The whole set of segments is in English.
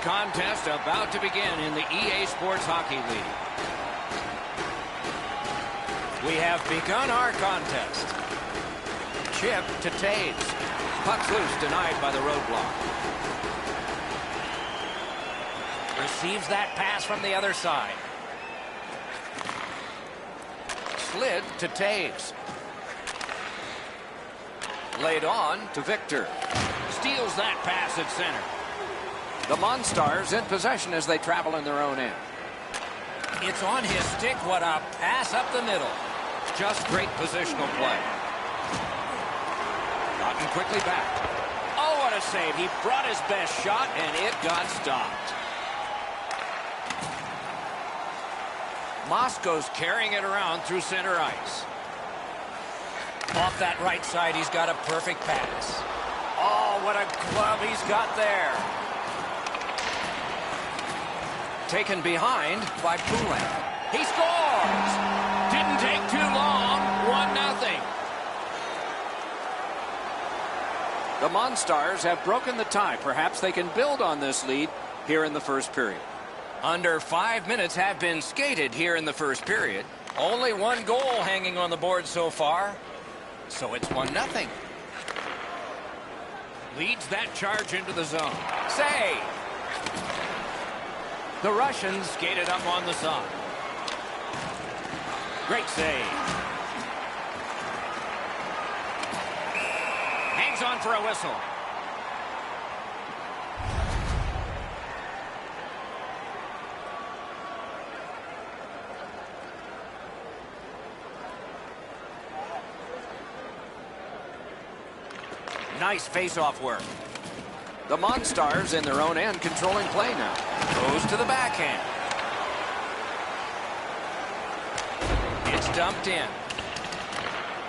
contest about to begin in the EA Sports Hockey League. We have begun our contest. Chip to Taves. Puck's loose, denied by the roadblock. Receives that pass from the other side. Slid to Taves. Laid on to Victor. Steals that pass at center. The MonStars in possession as they travel in their own end. It's on his stick. What a pass up the middle. Just great positional play. Gotten quickly back. Oh, what a save. He brought his best shot, and it got stopped. Moscow's carrying it around through center ice. Off that right side, he's got a perfect pass. Oh, what a glove he's got there. Taken behind by Poulet. He scores! Didn't take too long. 1-0. The MonStars have broken the tie. Perhaps they can build on this lead here in the first period. Under 5 minutes have been skated here in the first period. Only one goal hanging on the board so far. So it's 1-0. Leads that charge into the zone. Save! The Russians skated up on the side. Great save. Hangs on for a whistle. Nice face-off work. The MonStars in their own end controlling play now. Goes to the backhand. It's dumped in.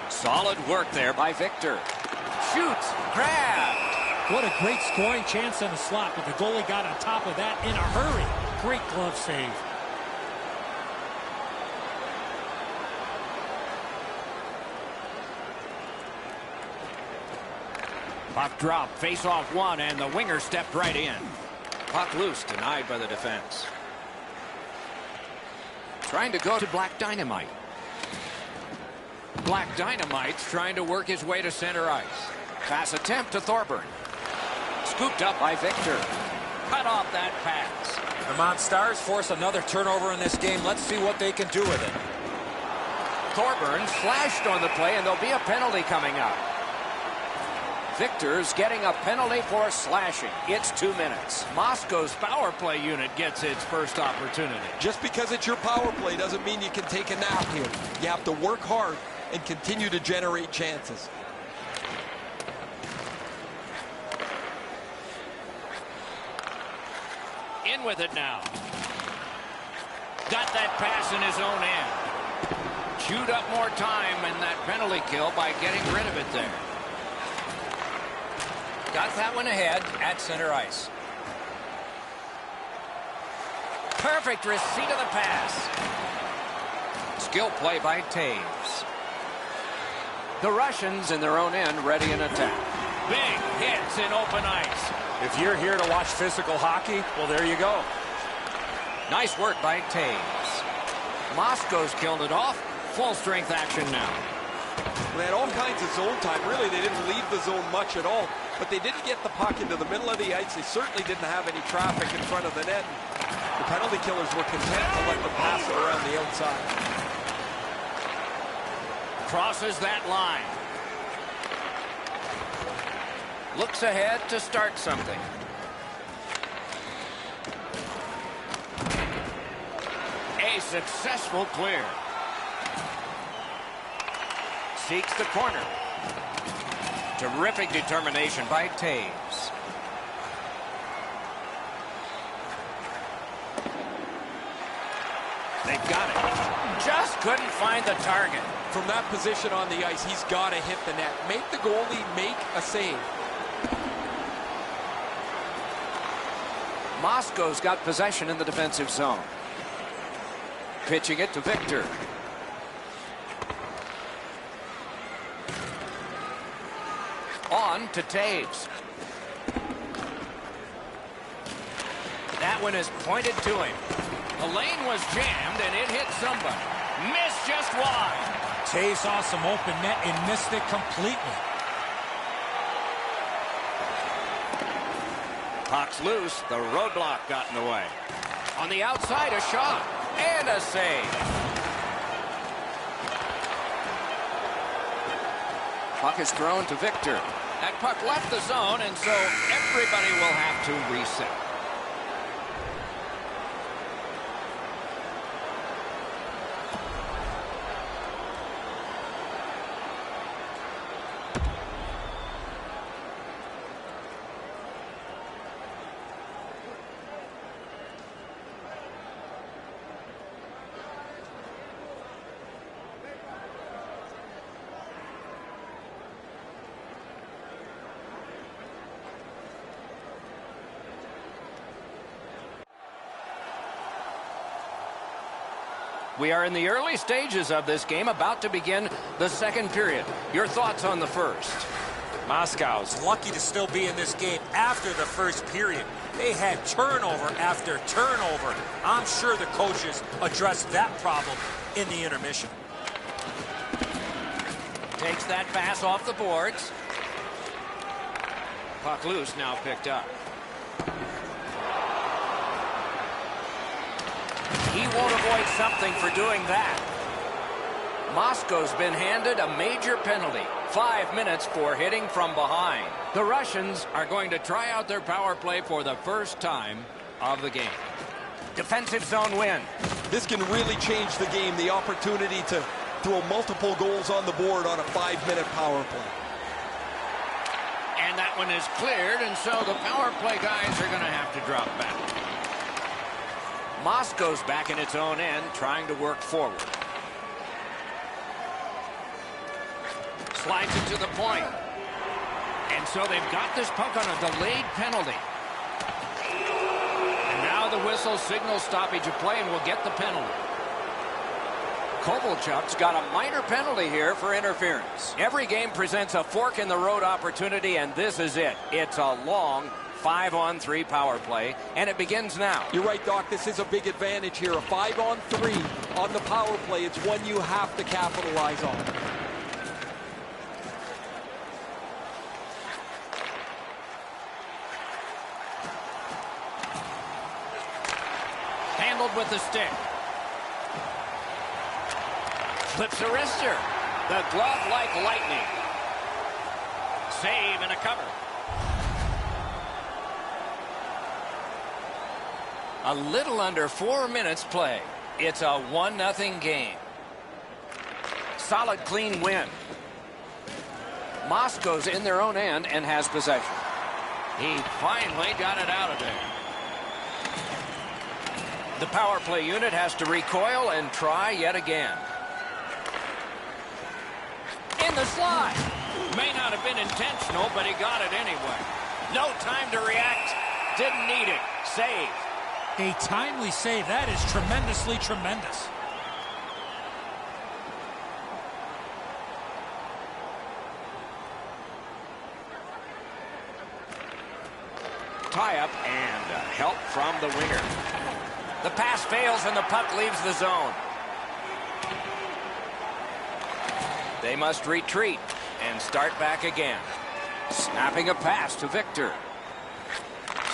Solid work there by Victor. Shoots. Grabbed. What a great scoring chance in the slot, but the goalie got on top of that in a hurry. Great glove save. Puck drop, face-off one, and the winger stepped right in. Puck loose, denied by the defense. Trying to go to Black Dynamite. Black Dynamite's trying to work his way to center ice. Pass attempt to Thorburn. Scooped up by Victor. Cut off that pass. The MonStars force another turnover in this game. Let's see what they can do with it. Thorburn slashed on the play, and there'll be a penalty coming up. Victor's getting a penalty for slashing. It's 2 minutes. Moscow's power play unit gets its first opportunity. Just because it's your power play doesn't mean you can take a nap here. You have to work hard and continue to generate chances. In with it now. Got that pass in his own end. Chewed up more time in that penalty kill by getting rid of it there. Got that one ahead at center ice. Perfect receipt of the pass. Skill play by Taves. The Russians in their own end ready in attack. Big hits in open ice. If you're here to watch physical hockey, well, there you go. Nice work by Taves. Moscow's killed it off. Full strength action now. They had all kinds of zone time. Really, they didn't leave the zone much at all. But they didn't get the puck into the middle of the ice. They certainly didn't have any traffic in front of the net. The penalty killers were content to let them pass it around the outside. Crosses that line. Looks ahead to start something. A successful clear. Seeks the corner. Terrific determination by Taves. They've got it. Just couldn't find the target. From that position on the ice, he's got to hit the net. Make the goalie make a save. Moscow's got possession in the defensive zone. Pitching it to Victor. On to Taves. That one is pointed to him. The lane was jammed, and it hit somebody. Missed just wide. Tay saw some open net and missed it completely. Puck's loose. The roadblock got in the way. On the outside, a shot. And a save. Puck is thrown to Victor. That puck left the zone, and so everybody will have to reset. We are in the early stages of this game, about to begin the second period. Your thoughts on the first? Moscow's lucky to still be in this game after the first period. They had turnover after turnover. I'm sure the coaches addressed that problem in the intermission. Takes that pass off the boards. Puck loose, now picked up. He won't avoid something for doing that. Moscow's been handed a major penalty. 5 minutes for hitting from behind. The Russians are going to try out their power play for the first time of the game. Defensive zone win. This can really change the game, the opportunity to throw multiple goals on the board on a 5-minute power play. And that one is cleared, and so the power play guys are going to have to drop back. Moscow's back in its own end, trying to work forward. Slides it to the point. And so they've got this puck on a delayed penalty. And now the whistle signals stoppage of play and will get the penalty. Kovalchuk's got a minor penalty here for interference. Every game presents a fork-in-the-road opportunity, and this is it. It's a long 5-on-3 power play, and it begins now. You're right, Doc. This is a big advantage here. A 5-on-3 on the power play. It's one you have to capitalize on. Handled with the stick. Flips a wrister. The glove like lightning. Save and a cover. A little under 4 minutes play. It's a 1-0 game. Solid, clean win. Moscow's in their own end and has possession. He finally got it out of there. The power play unit has to recoil and try yet again. In the slide. May not have been intentional, but he got it anyway. No time to react. Didn't need it. Save. A timely save. That is tremendously tremendous. Tie-up and help from the winger. The pass fails and the puck leaves the zone. They must retreat and start back again. Snapping a pass to Victor.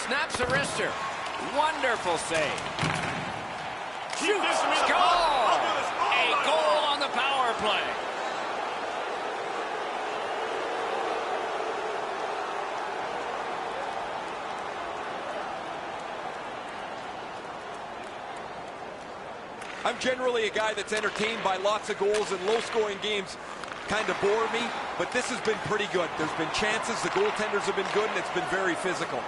Snaps a wrister. Wonderful save. Shoots. Goal! A goal on the power play. I'm generally a guy that's entertained by lots of goals, and low-scoring games kind of bore me, but this has been pretty good. There's been chances, the goaltenders have been good, and it's been very physical.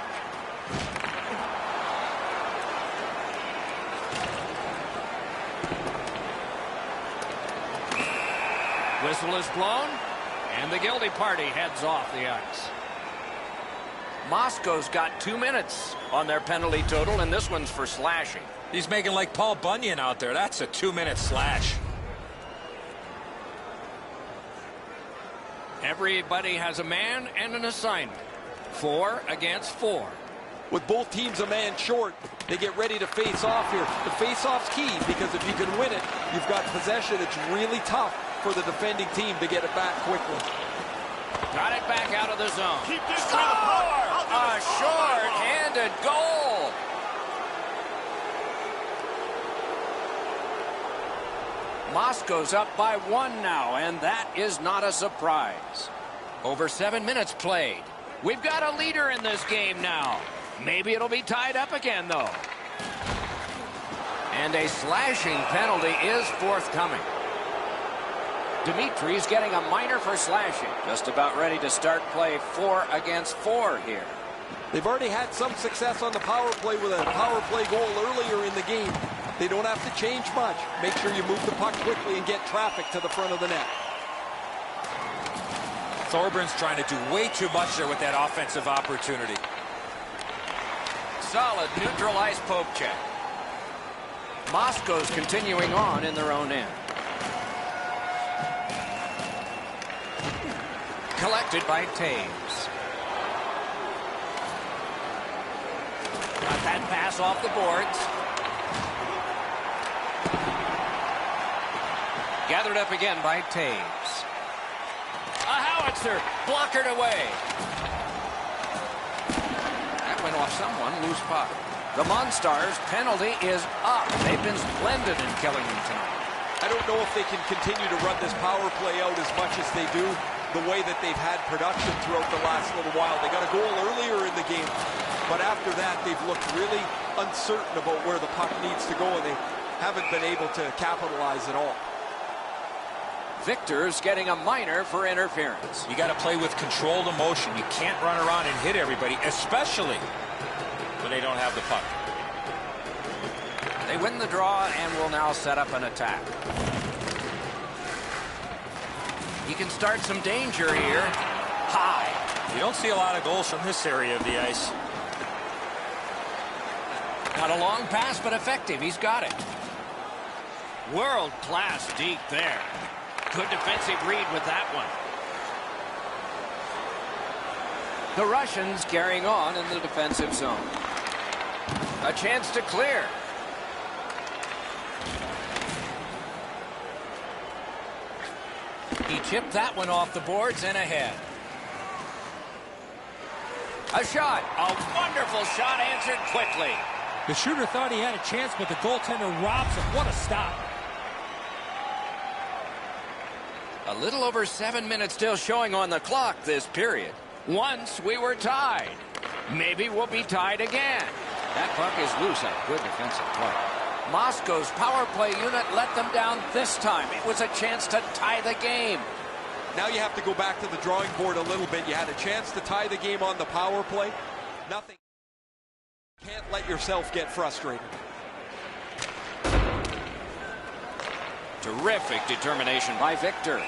Whistle is blown, and the guilty party heads off the ice. Moscow's got 2 minutes on their penalty total, and this one's for slashing. He's making like Paul Bunyan out there. That's a 2-minute slash. Everybody has a man and an assignment. 4 against 4. With both teams a man short, they get ready to face off here. The face-off's key because if you can win it, you've got possession. It's really tough for the defending team to get it back quickly. Got it back out of the zone. Keep this A short-handed goal. Moscow's up by 1 now, and that is not a surprise. Over 7 minutes played. We've got a leader in this game now. Maybe it'll be tied up again, though. And a slashing penalty is forthcoming. Dimitri's getting a minor for slashing. Just about ready to start play 4 against 4 here. They've already had some success on the power play with a power play goal earlier in the game. They don't have to change much. Make sure you move the puck quickly and get traffic to the front of the net. Thorburns trying to do way too much there with that offensive opportunity. Solid neutral ice poke check. Moscow's continuing on in their own end. Collected by Taves. Got that pass off the boards. Gathered up again by Taves. A howitzer blockered away. That went off someone. Loose puck. The MonStars penalty is up. They've been splendid in killing them tonight. I don't know if they can continue to run this power play out as much as they do, the way that they've had production throughout the last little while. They got a goal earlier in the game, but after that, they've looked really uncertain about where the puck needs to go, and they haven't been able to capitalize at all. Victor's getting a minor for interference. You got to play with controlled emotion. You can't run around and hit everybody, especially when they don't have the puck. They win the draw and will now set up an attack. He can start some danger here. High. You don't see a lot of goals from this area of the ice. Not a long pass, but effective. He's got it. World-class deep there. Good defensive read with that one. The Russians carrying on in the defensive zone. A chance to clear. He chipped that one off the boards and ahead. A shot. A wonderful shot answered quickly. The shooter thought he had a chance, but the goaltender robs him. What a stop. A little over 7 minutes still showing on the clock this period. Once we were tied. Maybe we'll be tied again. That puck is loose. A good defensive play. Moscow's power play unit let them down this time. It was a chance to tie the game. Now you have to go back to the drawing board a little bit. You had a chance to tie the game on the power play. Nothing. Can't let yourself get frustrated. Terrific determination by Victor.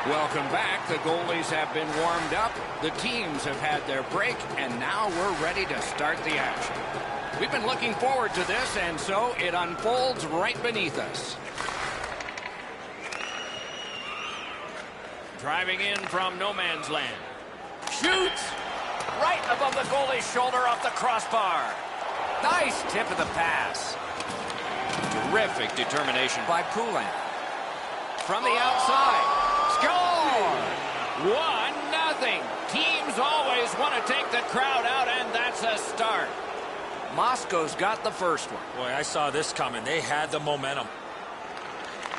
Welcome back. The goalies have been warmed up. The teams have had their break, and now we're ready to start the action. We've been looking forward to this, and so it unfolds right beneath us. Driving in from no man's land. Shoots! Right above the goalie's shoulder off the crossbar. Nice tip of the pass. Terrific determination by Poulin. From the outside. Score! 1-0. Teams always want to take the crowd out, and that's a start. Moscow's got the first one. Boy, I saw this coming. They had the momentum.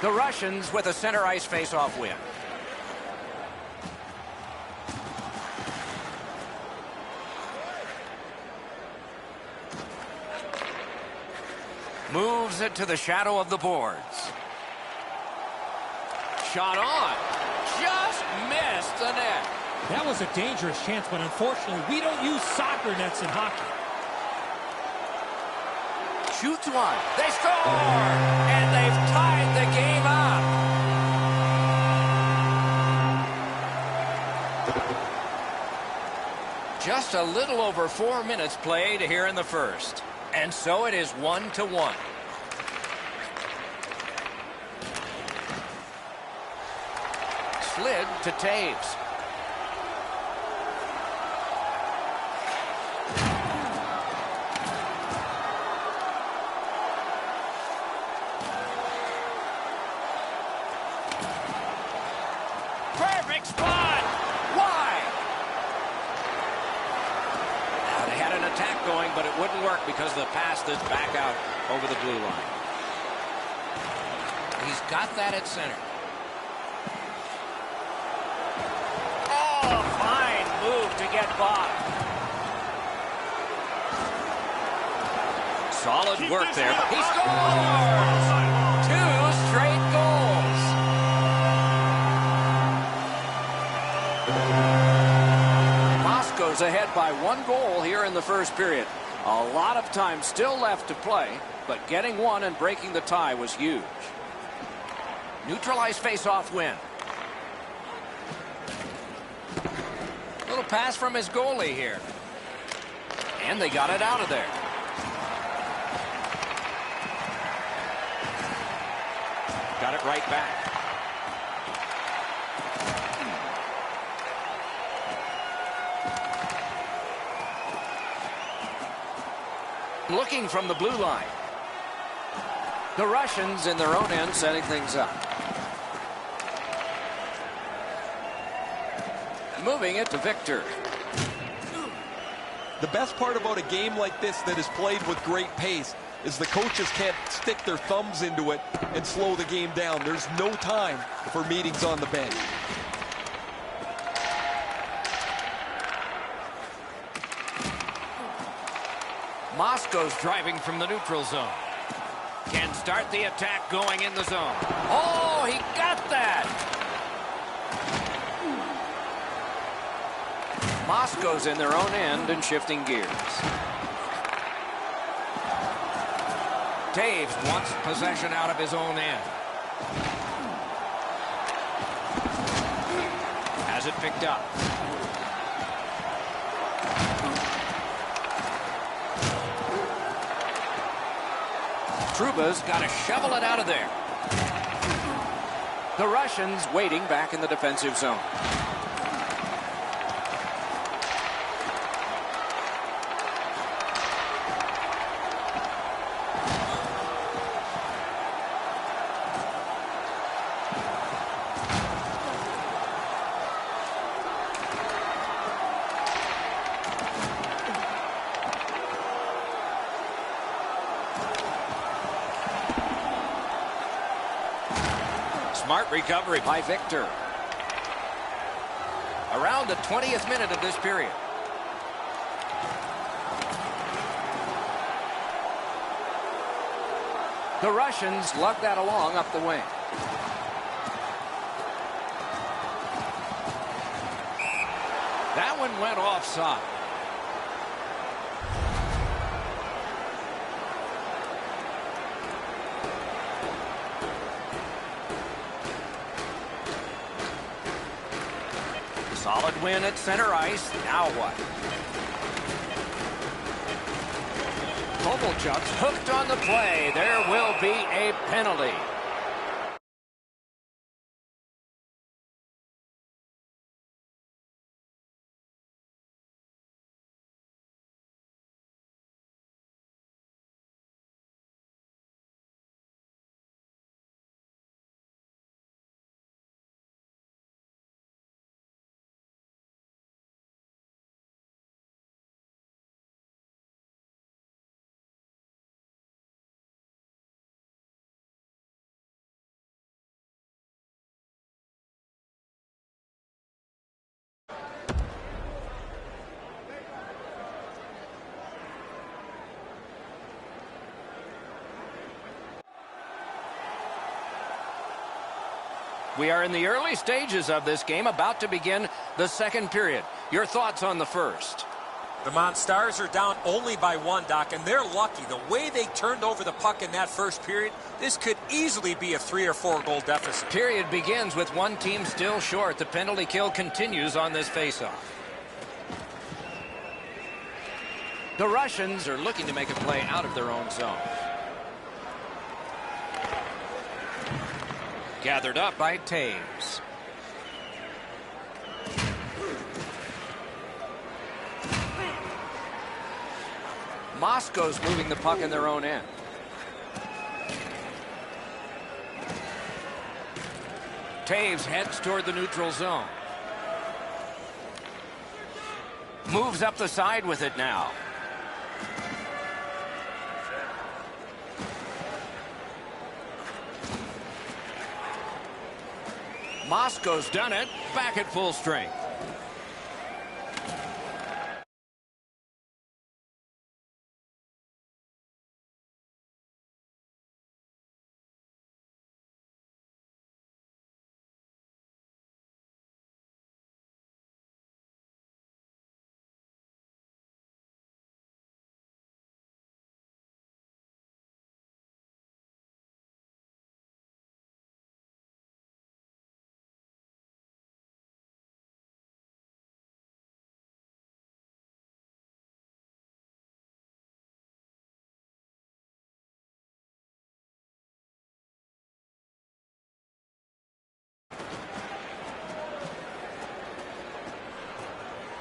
The Russians with a center ice face-off win. Moves it to the shadow of the boards. Shot on. Just missed the net. That was a dangerous chance, but unfortunately, we don't use soccer nets in hockey. Shoots one. They score! And they've tied the game up. Just a little over 4 minutes played here in the first. And so it is 1-1. Slid to Taves. Perfect spot! Why? Now they had an attack going, but it wouldn't work because of the pass that's back out over the blue line. He's got that at center. Move to get by. Solid work there. He scores! 2 straight goals. Moscow's ahead by 1 goal here in the first period. A lot of time still left to play, but getting one and breaking the tie was huge. Neutralized face-off win. Little pass from his goalie here. And they got it out of there. Got it right back. Looking from the blue line. The Russians in their own end setting things up. Moving it to Victor. The best part about a game like this that is played with great pace is the coaches can't stick their thumbs into it and slow the game down. There's no time for meetings on the bench. Moscow's driving from the neutral zone. Can start the attack going in the zone. Oh, he got that! Moscow's in their own end and shifting gears. Taves wants possession out of his own end. Has it picked up. Truba's got to shovel it out of there. The Russians waiting back in the defensive zone. Smart recovery by Victor. Around the 20th minute of this period. The Russians lug that along up the wing. That one went offside. Solid win at center ice. Now what? Kovalchuk's hooked on the play. There will be a penalty. We are in the early stages of this game, about to begin the second period. Your thoughts on the first? The MonStars are down only by 1, Doc, and they're lucky. The way they turned over the puck in that first period, this could easily be a 3 or 4 goal deficit. Period begins with one team still short. The penalty kill continues on this faceoff. The Russians are looking to make a play out of their own zone. Gathered up by Taves. Moscow's moving the puck in their own end. Taves heads toward the neutral zone. Moves up the side with it now. Moscow's done it, back at full strength.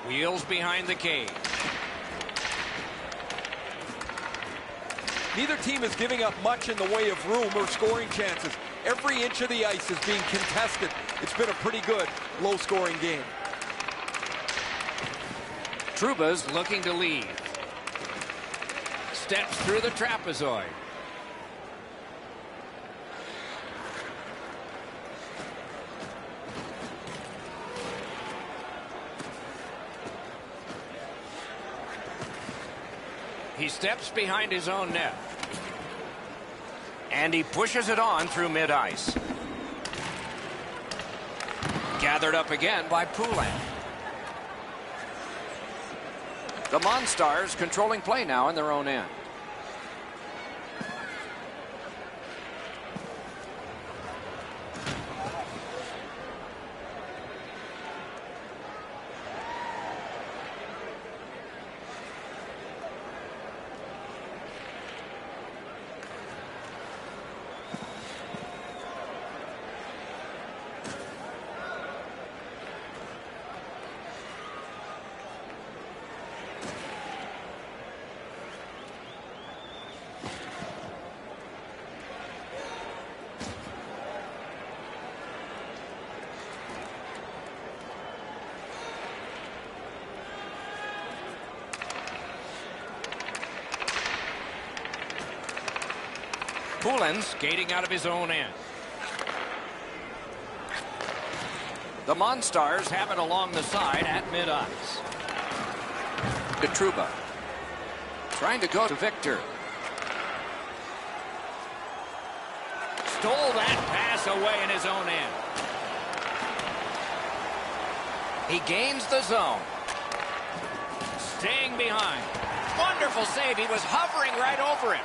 Wheels behind the cage. Neither team is giving up much in the way of room or scoring chances. Every inch of the ice is being contested. It's been a pretty good, low-scoring game. Trouba's looking to leave. Steps through the trapezoid. He steps behind his own net. And he pushes it on through mid-ice. Gathered up again by Poulin. The MonStars controlling play now in their own end. Poulin skating out of his own end. The MonStars have it along the side at mid-ice. To Trouba. Trying to go to Victor. Stole that pass away in his own end. He gains the zone. Staying behind. Wonderful save. He was hovering right over him.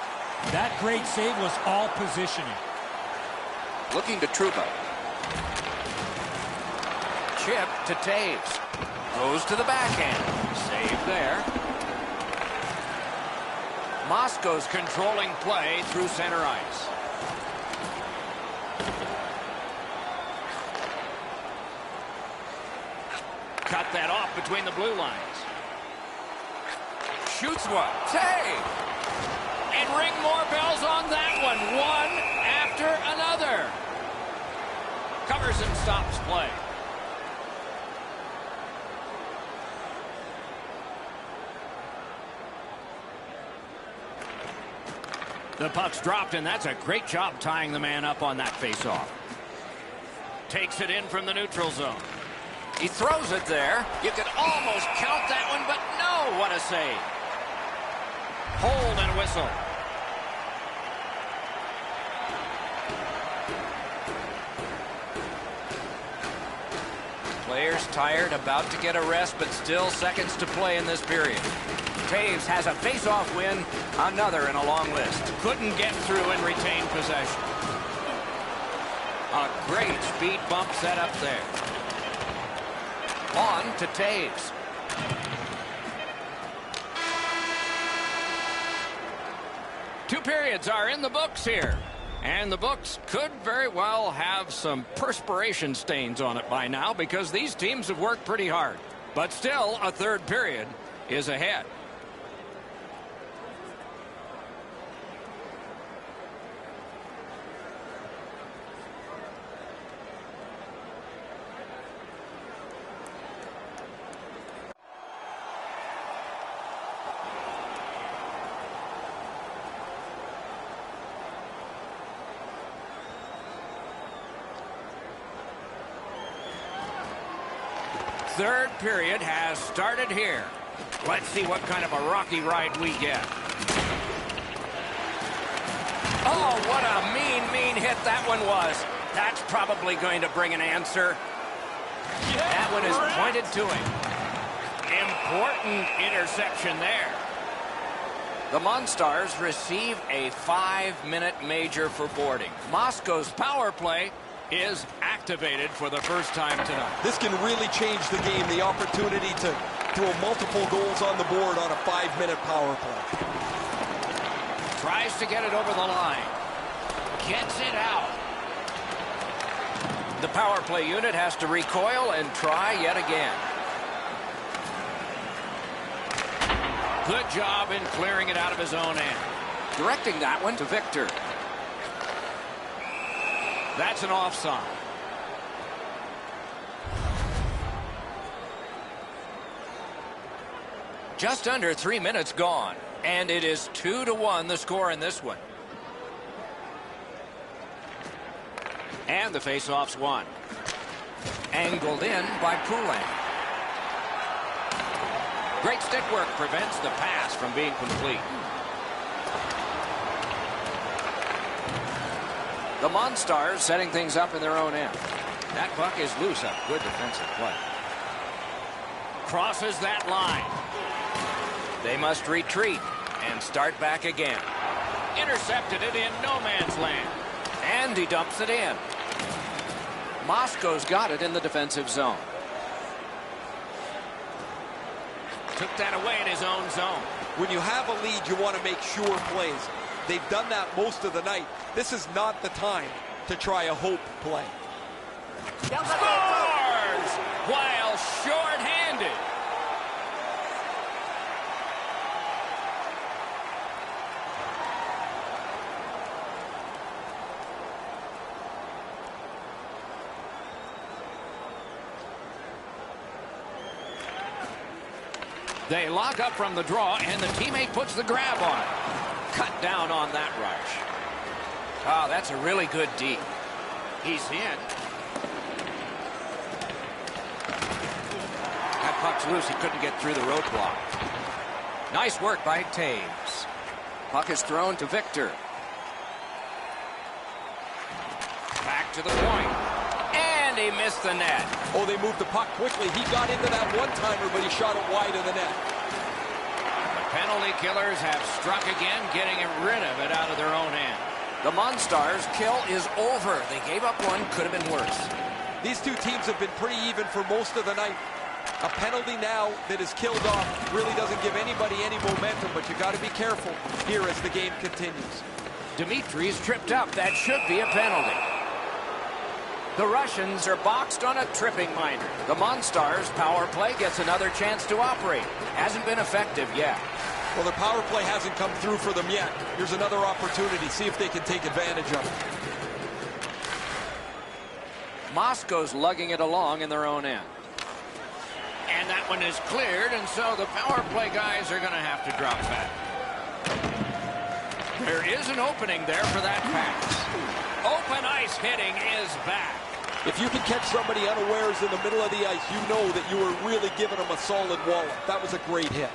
That great save was all positioning. Looking to Trouba. Chip to Taves. Goes to the backhand. Save there. Moscow's controlling play through center ice. Cut that off between the blue lines. Shoots one. Save! And ring more bells on that one. One after another. Covers and stops play. The puck's dropped, and that's a great job tying the man up on that faceoff. Takes it in from the neutral zone. He throws it there. You could almost count that one, but no, what a save. Hold and whistle. Players tired, about to get a rest, but still seconds to play in this period. Taves has a face-off win, another in a long list. Couldn't get through and retain possession. A great speed bump set up there. On to Taves. Two periods are in the books here. And the books could very well have some perspiration stains on it by now because these teams have worked pretty hard. But still, a third period is ahead. Third period has started here. Let's see what kind of a rocky ride we get. Oh, what a mean hit that one was. That's probably going to bring an answer. That one is pointed to him. Important interception there. The MonStars receive a 5-minute major for boarding. Moscow's power play is activated for the first time tonight. This can really change the game, the opportunity to throw multiple goals on the board on a 5-minute power play. Tries to get it over the line. Gets it out. The power play unit has to recoil and try yet again. Good job in clearing it out of his own end. Directing that one to Victor. That's an offside. Just under 3 minutes gone, and it is 2-1 the score in this one. And the faceoff's won. Angled in by Poulan. Great stick work prevents the pass from being complete. The MonStars setting things up in their own end. That puck is loose up. Good defensive play. Crosses that line. They must retreat and start back again. Intercepted it in no man's land. And he dumps it in. Moscow's got it in the defensive zone. Took that away in his own zone. When you have a lead, you want to make sure plays. They've done that most of the night. This is not the time to try a hope play. Scores while short-handed. They lock up from the draw, and the teammate puts the grab on it. Cut down on that rush. Oh, that's a really good D. He's in. That puck's loose. He couldn't get through the roadblock. Nice work by Taves. Puck is thrown to Victor. Back to the point. And he missed the net. Oh, they moved the puck quickly. He got into that one-timer, but he shot it wide of the net. The penalty killers have struck again, getting rid of it out of their own end. The MonStars' kill is over. They gave up one, could have been worse. These two teams have been pretty even for most of the night. A penalty now that is killed off really doesn't give anybody any momentum, but you got to be careful here as the game continues. Dimitri's tripped up. That should be a penalty. The Russians are boxed on a tripping minor. The MonStars' power play gets another chance to operate. Hasn't been effective yet. Well, their power play hasn't come through for them yet. Here's another opportunity. See if they can take advantage of it. Moscow's lugging it along in their own end. And that one is cleared, and so the power play guys are going to have to drop back. There is an opening there for that pass. Open ice hitting is back. If you can catch somebody unawares in the middle of the ice, you know that you are really giving them a solid wallop. That was a great hit.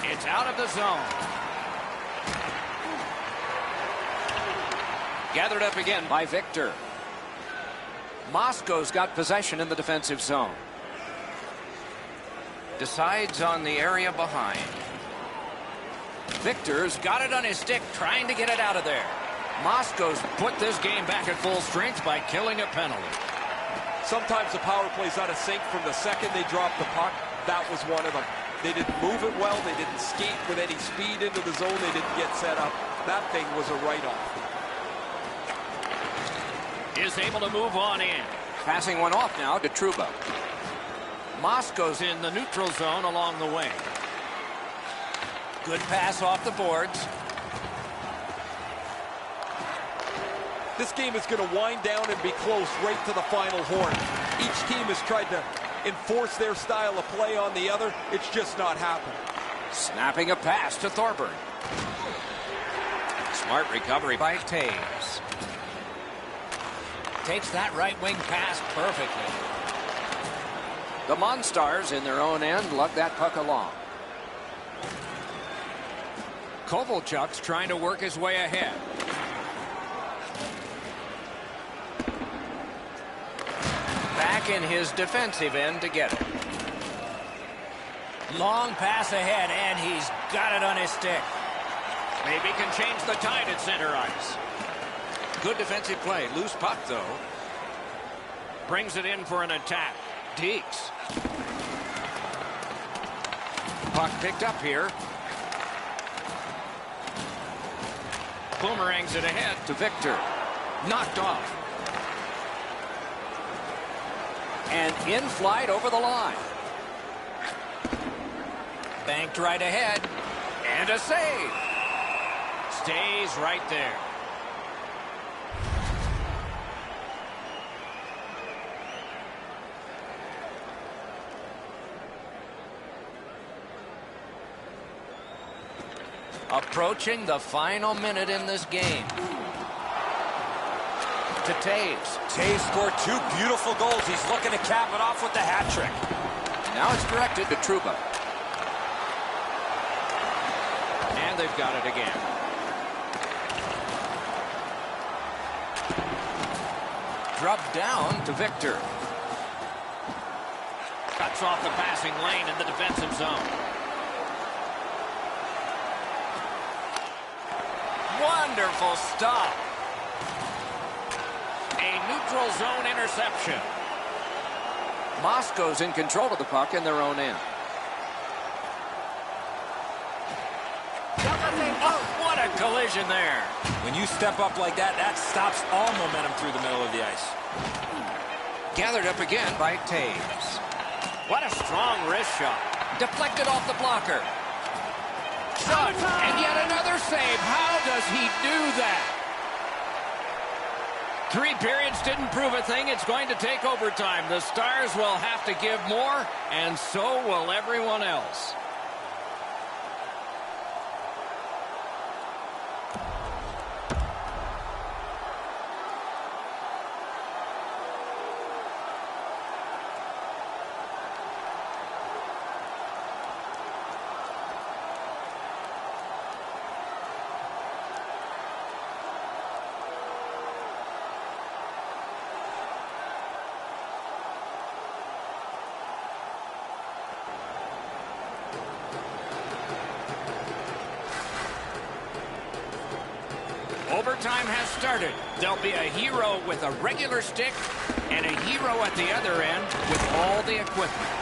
It's out of the zone. Gathered up again by Victor. Moscow's got possession in the defensive zone. Decides on the area behind. Victor's got it on his stick, trying to get it out of there. Moscow's put this game back at full strength by killing a penalty. Sometimes the power play's out of sync from the second they dropped the puck. That was one of them. They didn't move it well. They didn't skate with any speed into the zone. They didn't get set up. That thing was a write-off. Is able to move on in. Passing one off now to Trouba. Moscow's in the neutral zone along the wing. Good pass off the boards. This game is going to wind down and be close right to the final horn. Each team has tried to enforce their style of play on the other. It's just not happening. Snapping a pass to Thorburn. Smart recovery by Taves. Takes that right wing pass perfectly. The MonStars in their own end lug that puck along. Kovalchuk's trying to work his way ahead. Back in his defensive end to get it. Long pass ahead, and he's got it on his stick. Maybe can change the tide at center ice. Good defensive play. Loose puck, though. Brings it in for an attack. Deeks. Puck picked up here. Boomerangs it ahead to Victor. Knocked off. And in flight over the line. Banked right ahead. And a save. Stays right there. Approaching the final minute in this game. To Taves. Taves scored 2 beautiful goals. He's looking to cap it off with the hat trick. Now it's directed to Trouba. And they've got it again. Dropped down to Victor. Cuts off the passing lane in the defensive zone. Wonderful stop. A neutral zone interception. Moscow's in control of the puck in their own end. Oh, what a collision there. When you step up like that, that stops all momentum through the middle of the ice. Gathered up again by Taves. What a strong wrist shot. Deflected off the blocker. Shot, and yet another save. How does he do that? 3 periods didn't prove a thing. It's going to take overtime. The Stars will have to give more, and so will everyone else. Overtime has started. There'll be a hero with a regular stick and a hero at the other end with all the equipment.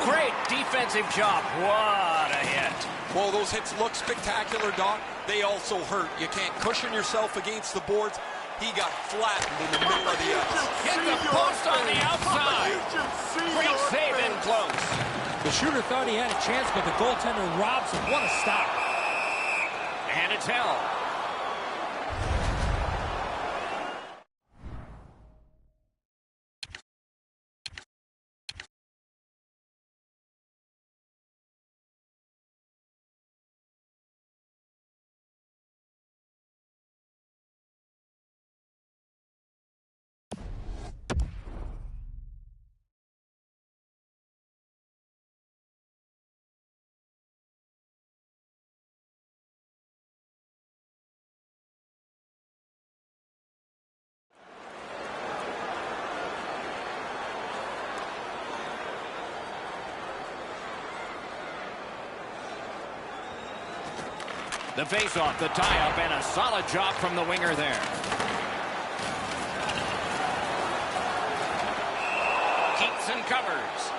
Great defensive job. What a hit. Well, those hits look spectacular, Doc. They also hurt. You can't cushion yourself against the boards. He got flattened in the middle of the ice. Hit the post on the outside. Great save in close. The shooter thought he had a chance, but the goaltender robs him. What a stop. And it's held. The face-off, the tie-up, and a solid job from the winger there. Keeps and covers.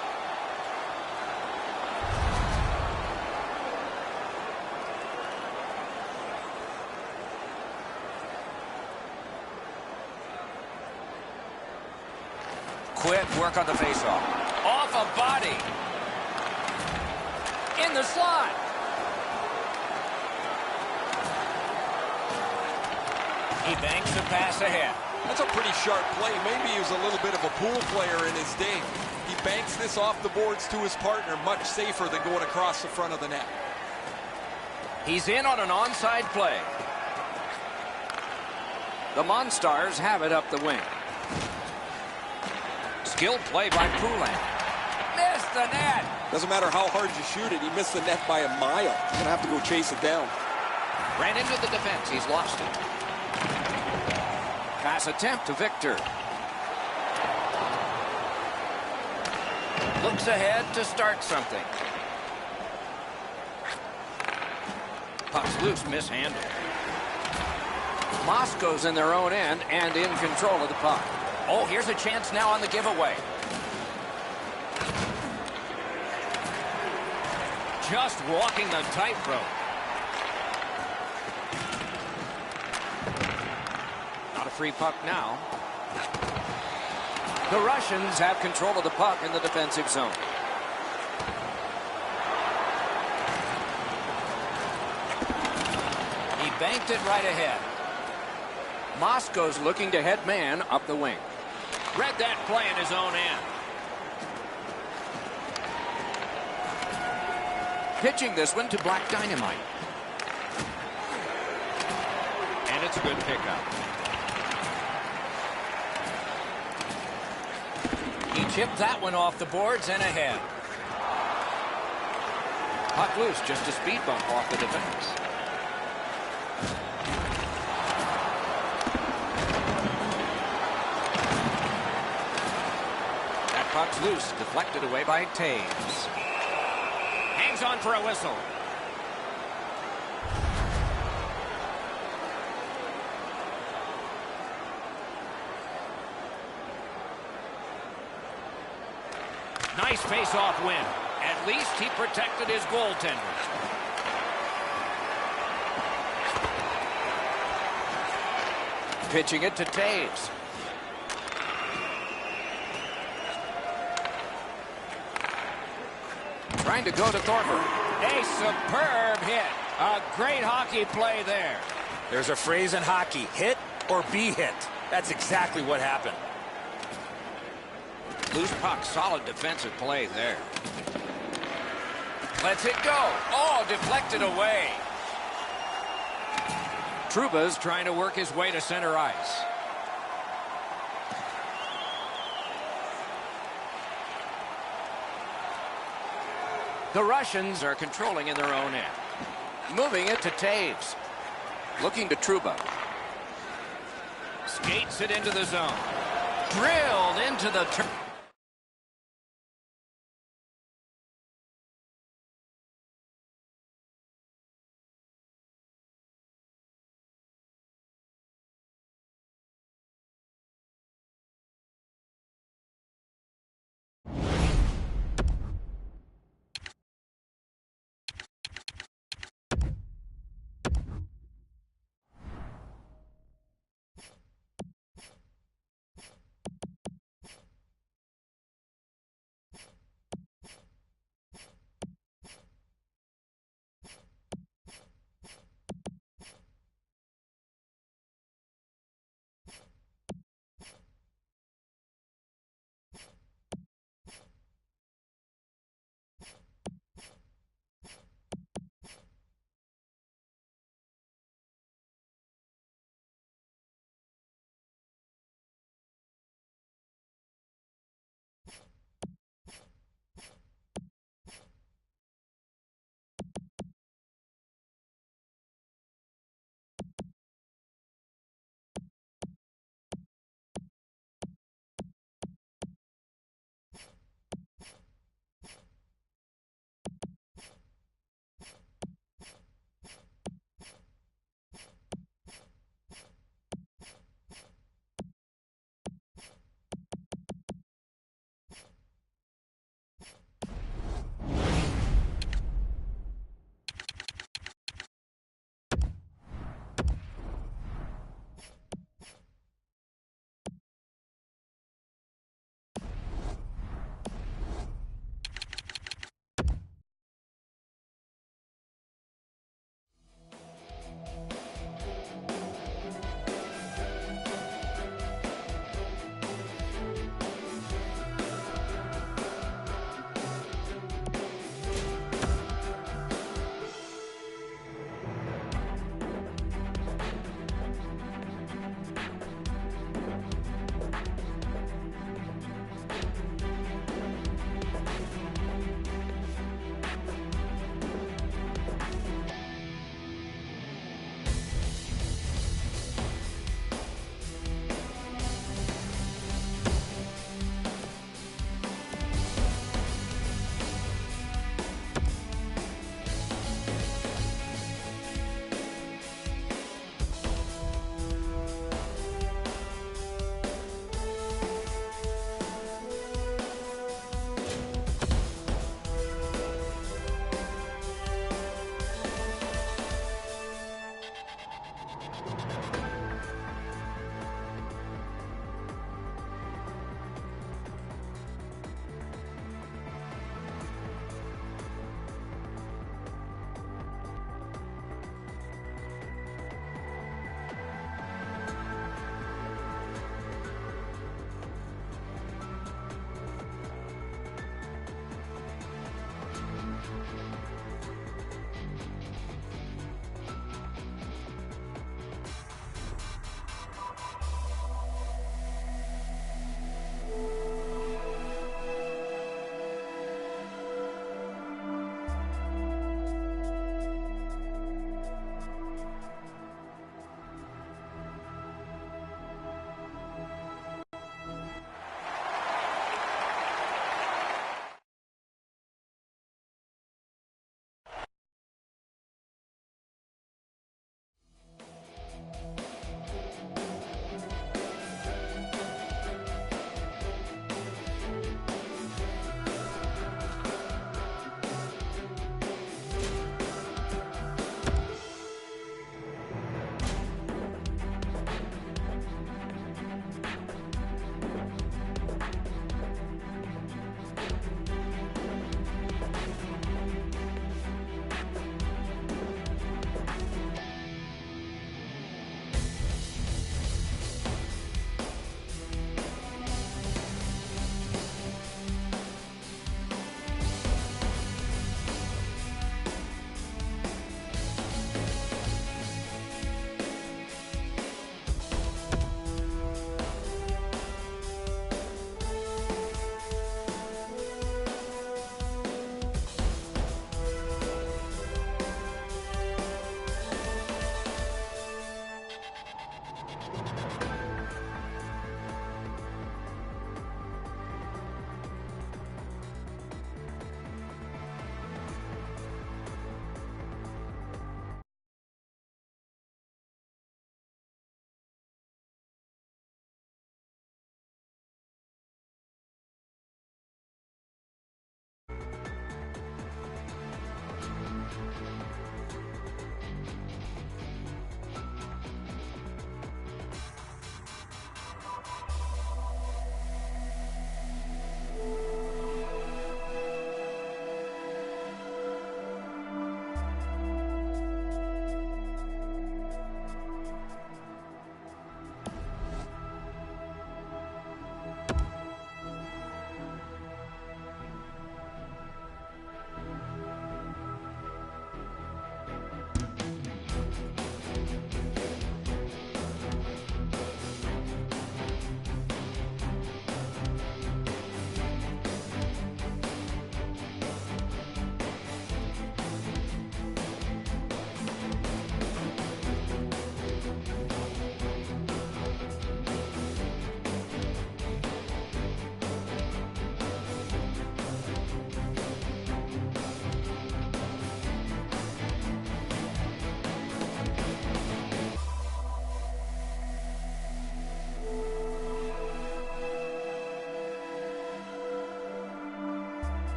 Quick work on the face-off. Off a body. In the slot. He banks the pass ahead. That's a pretty sharp play. Maybe he was a little bit of a pool player in his day. He banks this off the boards to his partner, much safer than going across the front of the net. He's in on an onside play. The MonStars have it up the wing. Skilled play by Poulin. Missed the net. Doesn't matter how hard you shoot it, he missed the net by a mile. He's going to have to go chase it down. Ran into the defense. He's lost it. Pass attempt to Victor. Looks ahead to start something. Puck's loose, mishandled. Moscow's in their own end and in control of the puck. Oh, here's a chance now on the giveaway. Just walking the tightrope. Not a free puck now. The Russians have control of the puck in the defensive zone. He banked it right ahead. Moscow's looking to head man up the wing. Read that play in his own end. Pitching this one to Black Dynamite. That's a good pickup. He chipped that one off the boards and ahead. Puck loose, just a speed bump off the defense. That puck's loose, deflected away by Taves. Hangs on for a whistle. Nice face-off win. At least he protected his goaltender. Pitching it to Taves. Trying to go to Thornburg. A superb hit. A great hockey play there. There's a phrase in hockey, hit or be hit. That's exactly what happened. Loose puck, solid defensive play there. Lets it go. Oh, deflected away. Trouba's trying to work his way to center ice. The Russians are controlling in their own end. Moving it to Taves. Looking to Trouba. Skates it into the zone. Drilled into the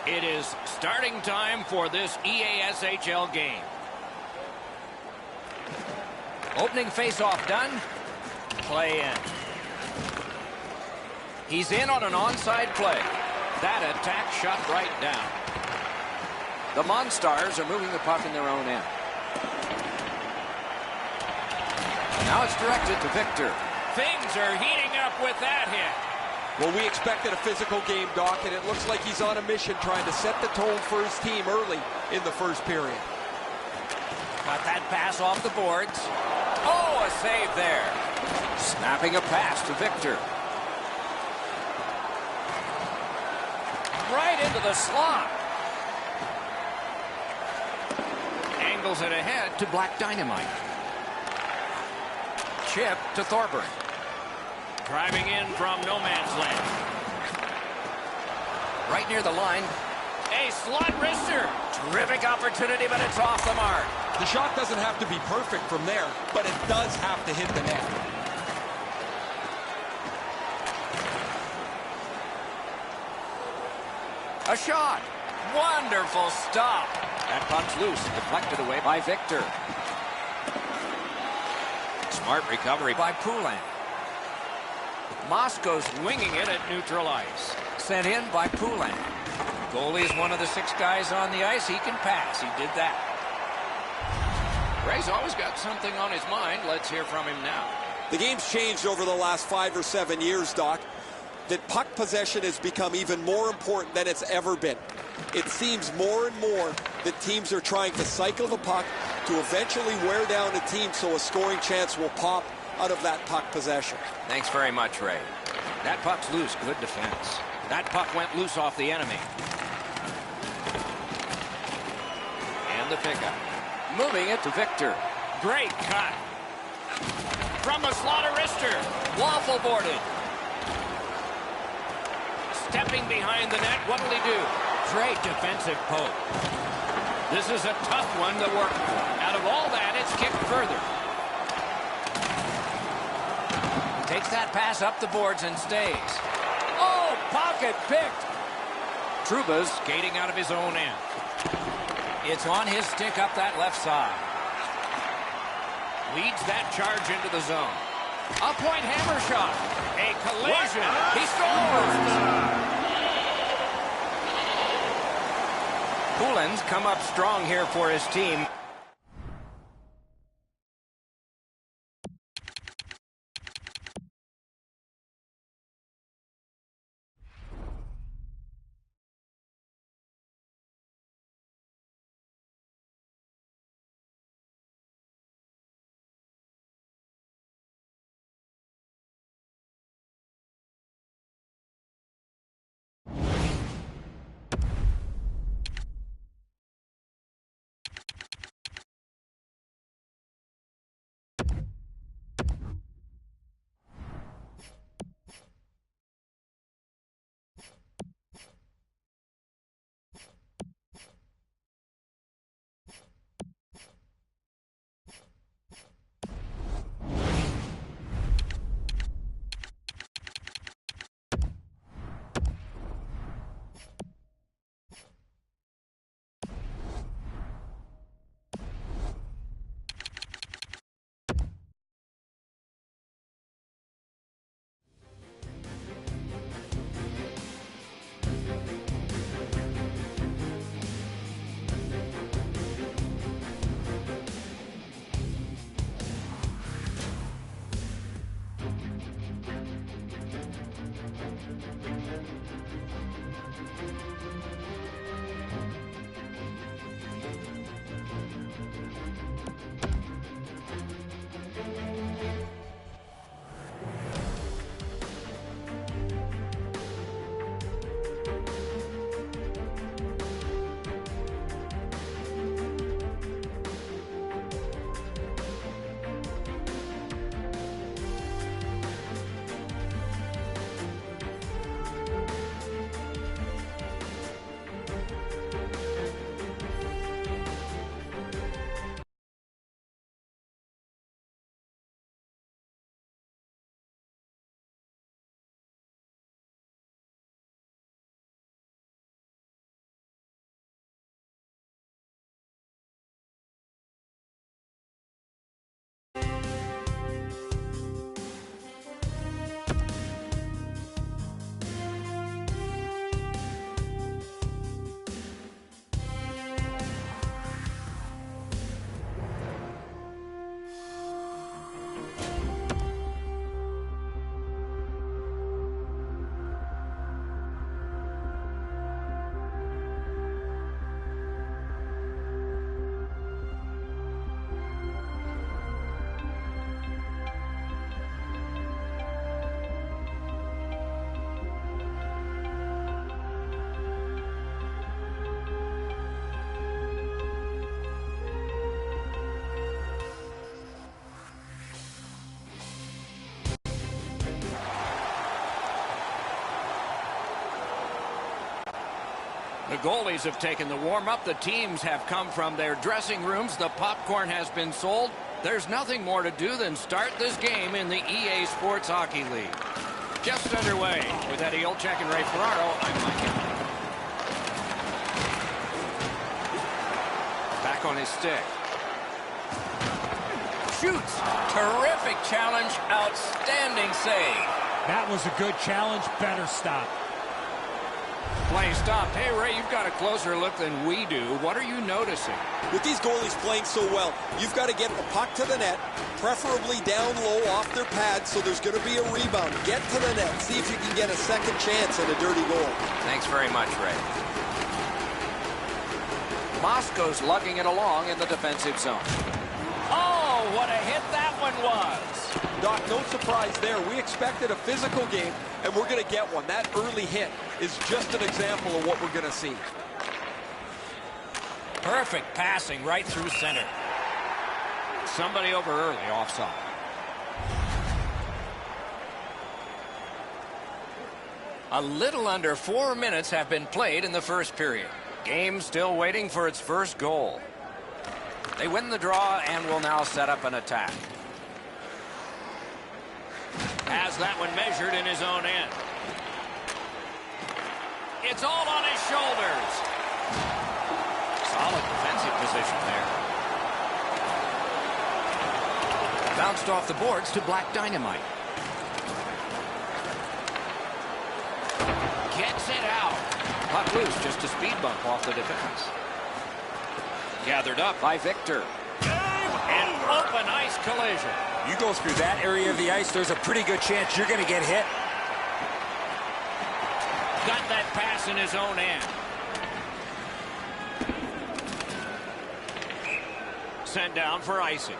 It is starting time for this EASHL game. Opening face-off done. Play in. He's in on an onside play. That attack shut right down. The MonStars are moving the puck in their own end. Now it's directed to Victor. Things are heating up with that hit. Well, we expected a physical game, Doc, and it looks like he's on a mission trying to set the tone for his team early in the first period. Got that pass off the boards. Oh, a save there. Snapping a pass to Victor. Right into the slot. Angles it ahead to Black Dynamite. Chip to Thorburn. Driving in from no man's land. Right near the line. A slot wrister. Terrific opportunity, but it's off the mark. The shot doesn't have to be perfect from there, but it does have to hit the net. A shot. Wonderful stop. That puck's loose. Deflected away by Victor. Smart recovery by Poulin. Moscow's winging it at neutral ice. Sent in by Poulin. Goalie's one of the 6 guys on the ice. He can pass. He did that. Ray's always got something on his mind. Let's hear from him now. The game's changed over the last 5 or 7 years, Doc. That puck possession has become even more important than it's ever been. It seems more and more that teams are trying to cycle the puck to eventually wear down a team so a scoring chance will pop out of that puck possession. Thanks very much, Ray. That puck's loose. Good defense. That puck went loose off the enemy. And the pickup. Moving it to Victor. Great cut. From the slaughter wrister. Waffle boarded. Stepping behind the net. What will he do? Great defensive poke. This is a tough one to work. Out of all that, it's kicked further. Takes that pass up the boards and stays. Oh, pocket picked. Trouba's skating out of his own end. It's on his stick up that left side. Leads that charge into the zone. A point hammer shot. A collision. He scores. Poulin's come up strong here for his team. The goalies have taken the warm-up. The teams have come from their dressing rooms. The popcorn has been sold. There's nothing more to do than start this game in the EA Sports Hockey League. Just underway with Eddie Olczyk and Ray Ferraro. I'm Mike Henry. Back on his stick. Shoots. Terrific challenge. Outstanding save. That was a good challenge. Better stop. Play stopped. Hey, Ray, you've got a closer look than we do. What are you noticing? With these goalies playing so well, you've got to get the puck to the net, preferably down low off their pads, so there's going to be a rebound. Get to the net. See if you can get a second chance at a dirty goal. Thanks very much, Ray. Moscow's lugging it along in the defensive zone. Oh, what a hit that one was. Doc, no surprise there. We expected a physical game, and we're going to get one. That early hit is just an example of what we're going to see. Perfect passing right through center. Somebody over early, offside. A little under 4 minutes have been played in the first period. Game still waiting for its first goal. They win the draw and will now set up an attack. Has that one measured in his own end. It's all on his shoulders. Solid defensive position there. Bounced off the boards to Black Dynamite. Gets it out. Puck loose, just a speed bump off the defense. Gathered up by Victor. An open ice collision. You go through that area of the ice, there's a pretty good chance you're going to get hit. Got that pass in his own end. Sent down for icing.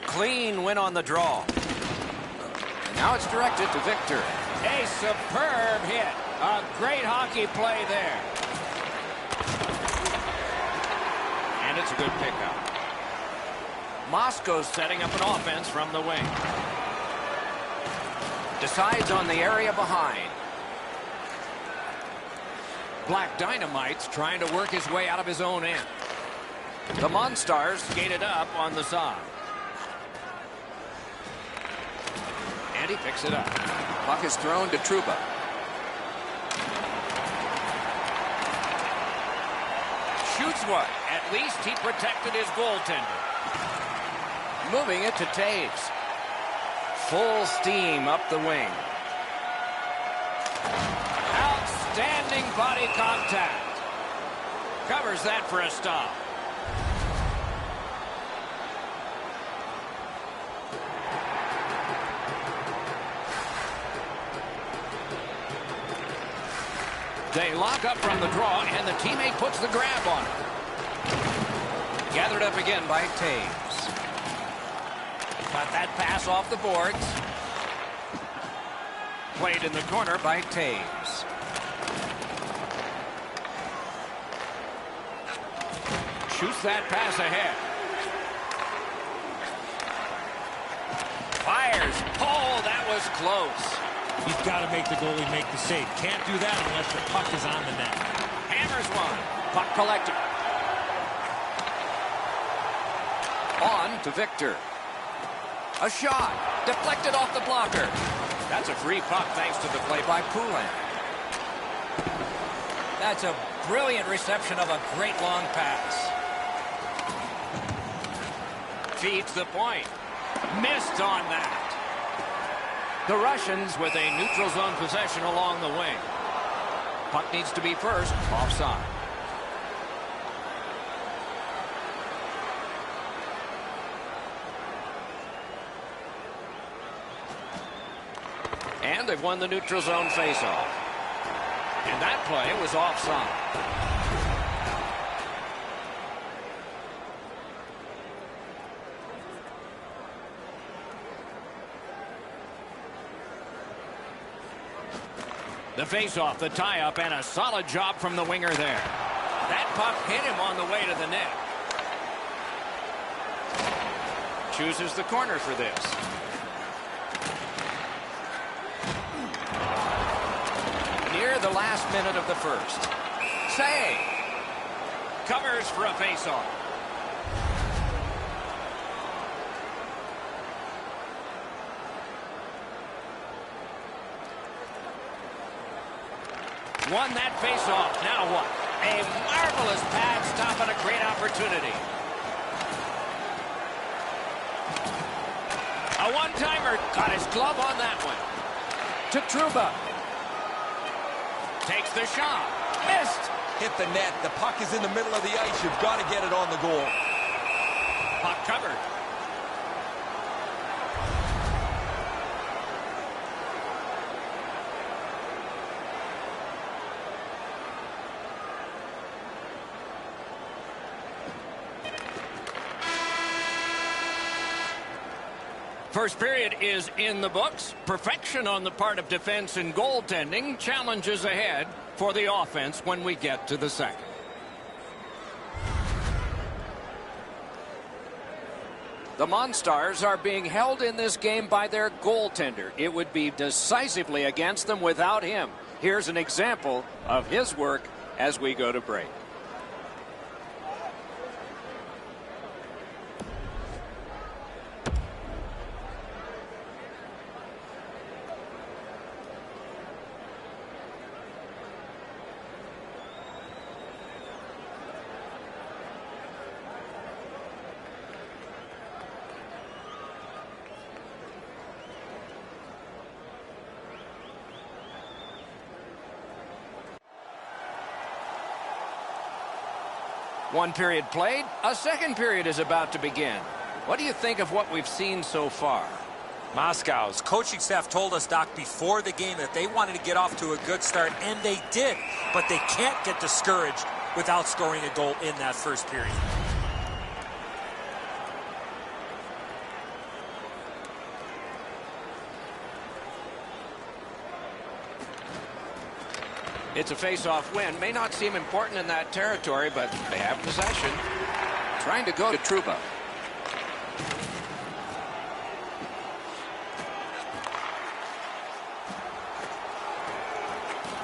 Clean win on the draw. And now it's directed to Victor. A superb hit. A great hockey play there. And it's a good pickup. Moscow's setting up an offense from the wing. Decides on the area behind. Black Dynamite's trying to work his way out of his own end. The MonStars skated up on the side. And he picks it up. Puck is thrown to Trouba. Shoots one. At least he protected his goaltender. Moving it to Taves. Full steam up the wing. Outstanding body contact. Covers that for a stop. They lock up from the draw, and the teammate puts the grab on it. Gathered up again by Taves. Got that pass off the boards. Played in the corner by Taves. Shoots that pass ahead. Fires. Oh, that was close. You've got to make the goalie make the save. Can't do that unless the puck is on the net. Hammers one. Puck collected. On to Victor. A shot. Deflected off the blocker. That's a free puck thanks to the play by Poulin. That's a brilliant reception of a great long pass. Feeds the point. Missed on that. The Russians with a neutral zone possession along the wing. Puck needs to be first. Offside. And they've won the neutral zone faceoff. And that play was offside. The face-off, the tie-up, and a solid job from the winger there. That puck hit him on the way to the net. chooses the corner for this. Near the last minute of the first. Save. Covers for a face-off. Won that face-off. Now what? A marvelous pad stop and a great opportunity. A one-timer. Got his glove on that one. To Trouba. Takes the shot. Missed. Hit the net. The puck is in the middle of the ice. You've got to get it on the goal. Puck covered. First period is in the books. Perfection on the part of defense and goaltending. Challenges ahead for the offense when we get to the second. The MonStars are being held in this game by their goaltender. It would be decisively against them without him. Here's an example of his work as we go to break. One period played. A second period is about to begin. What do you think of what we've seen so far? Moscow's coaching staff told us, Doc, before the game that they wanted to get off to a good start, and they did. But they can't get discouraged without scoring a goal in that first period. It's a face-off win. May not seem important in that territory, but they have possession. Trying to go to Trouba.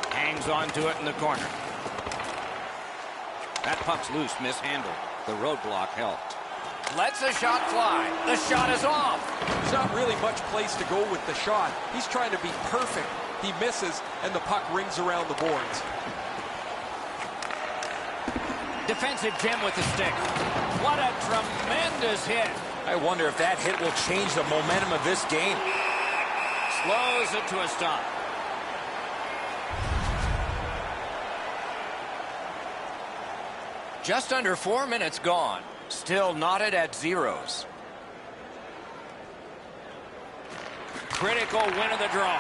Hangs on to it in the corner. That puck's loose, mishandled. The roadblock helped. Lets the shot fly. The shot is off. There's not really much place to go with the shot. He's trying to be perfect. He misses, and the puck rings around the boards. Defensive gem with the stick. What a tremendous hit. I wonder if that hit will change the momentum of this game. Slows it to a stop. Just under 4 minutes gone. Still knotted at zeros. Critical win of the draw.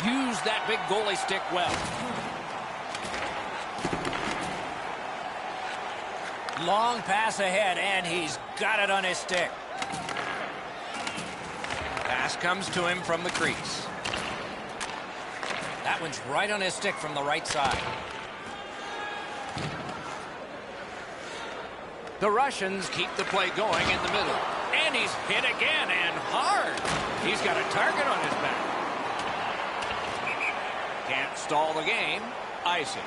Use that big goalie stick well. Long pass ahead, and he's got it on his stick. Pass comes to him from the crease. That one's right on his stick from the right side. The Russians keep the play going in the middle. And he's hit again, and hard. He's got a target on his back. Can't stall the game. Icing.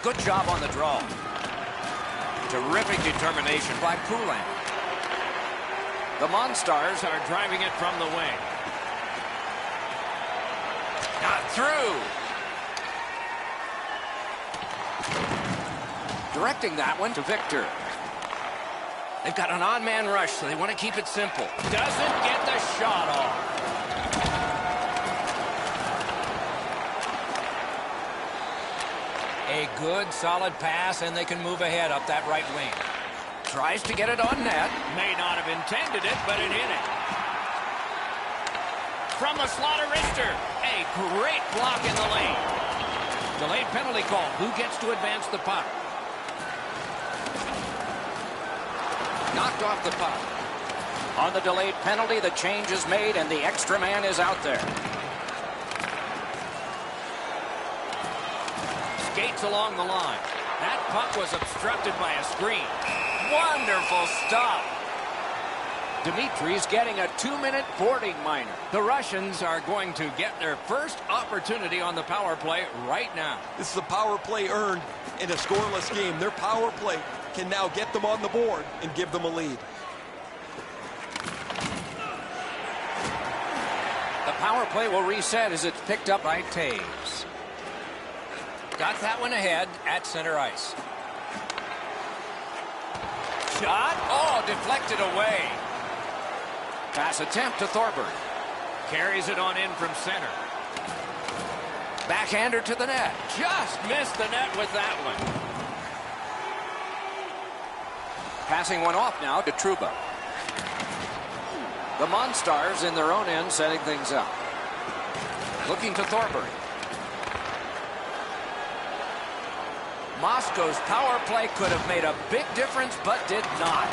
Good job on the draw. Terrific determination by Poulan. The MonStars are driving it from the wing. Not through. Directing that one to Victor. They've got an on-man rush, so they want to keep it simple. Doesn't get the shot off. A good, solid pass, and they can move ahead up that right wing. Tries to get it on net. May not have intended it, but it hit it. From the slot of wrister. A great block in the lane. Delayed penalty call. Who gets to advance the puck? Knocked off the puck. On the delayed penalty, the change is made, and the extra man is out there. Skates along the line. That puck was obstructed by a screen. Wonderful stop. Dimitri's getting a 2-minute boarding minor. The Russians are going to get their first opportunity on the power play right now. This is a power play earned in a scoreless game. Their power play can now get them on the board and give them a lead. The power play will reset as it's picked up by Taves. Got that one ahead at center ice. Shot. Oh, deflected away. Pass attempt to Thorburn. Carries it on in from center. Backhander to the net. Just missed the net with that one. Passing one off now to Trouba. The MonStars in their own end setting things up. Looking to Thorburn. Moscow's power play could have made a big difference, but did not.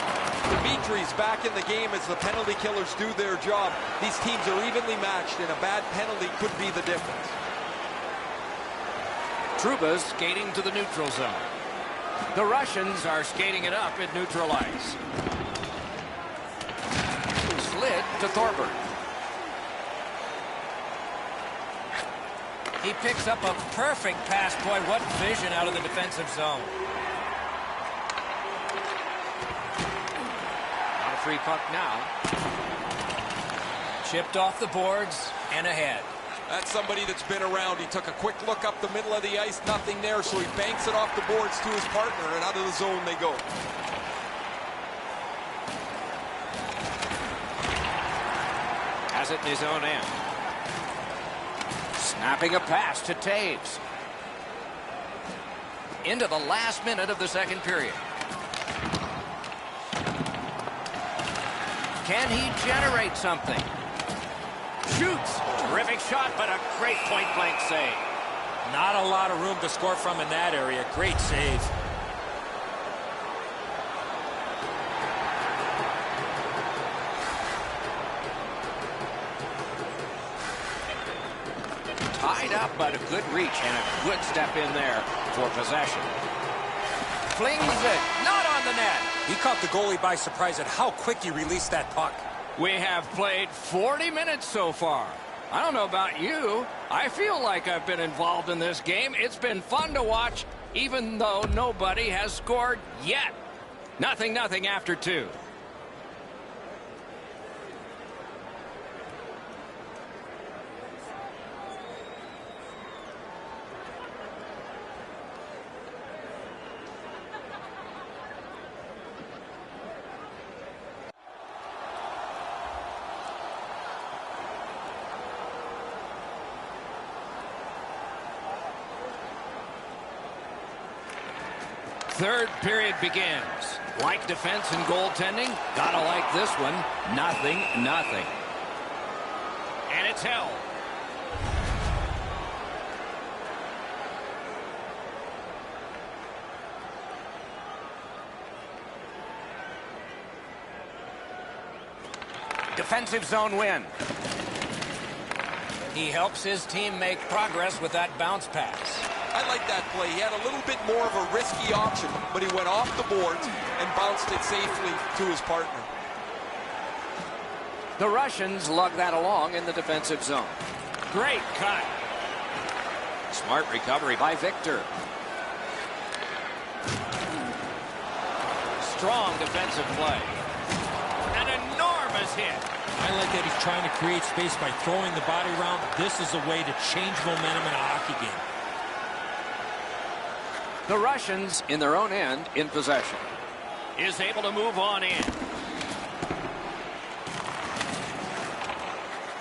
Dimitri's back in the game as the penalty killers do their job. These teams are evenly matched, and a bad penalty could be the difference. Trouba's skating to the neutral zone. The Russians are skating it up at neutral ice. Slid to Thorburn. He picks up a perfect pass. Boy, what vision out of the defensive zone. Not a free puck now. Chipped off the boards and ahead. That's somebody that's been around. He took a quick look up the middle of the ice, nothing there, so he banks it off the boards to his partner, and out of the zone they go. Has it in his own end. Snapping a pass to Taves. Into the last minute of the second period. Can he generate something? Shoots. Terrific shot, but a great point-blank save. Not a lot of room to score from in that area. Great save. Tied up, but a good reach and a good step in there for possession. Flings it. Not on the net. He caught the goalie by surprise at how quick he released that puck. We have played 40 minutes so far. I don't know about you. I feel like I've been involved in this game. It's been fun to watch, even though nobody has scored yet. 0-0 after 2. Third period begins. Like defense and goaltending, gotta like this one. 0-0. And it's held. Defensive zone win. He helps his team make progress with that bounce pass. I like that play. He had a little bit more of a risky option, but he went off the boards and bounced it safely to his partner. The Russians lug that along in the defensive zone. Great cut. Smart recovery by Victor. Strong defensive play. An enormous hit. I like that he's trying to create space by throwing the body around. This is a way to change momentum in a hockey game. The Russians, in their own end, in possession. Is able to move on in.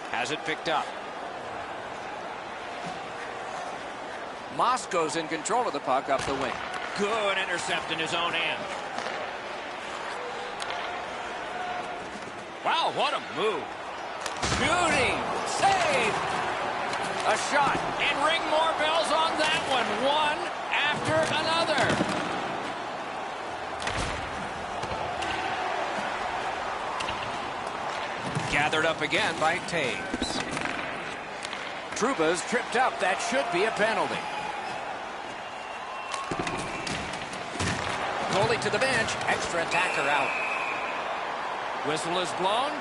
Has it picked up. Moscow's in control of the puck up the wing. Good intercept in his own end. Wow, what a move. Shooting. Save. A shot. And ring more bells on that one. One after another. Gathered up again by Taves. Trouba's tripped up. That should be a penalty. Goalie to the bench. Extra attacker out. Whistle is blown,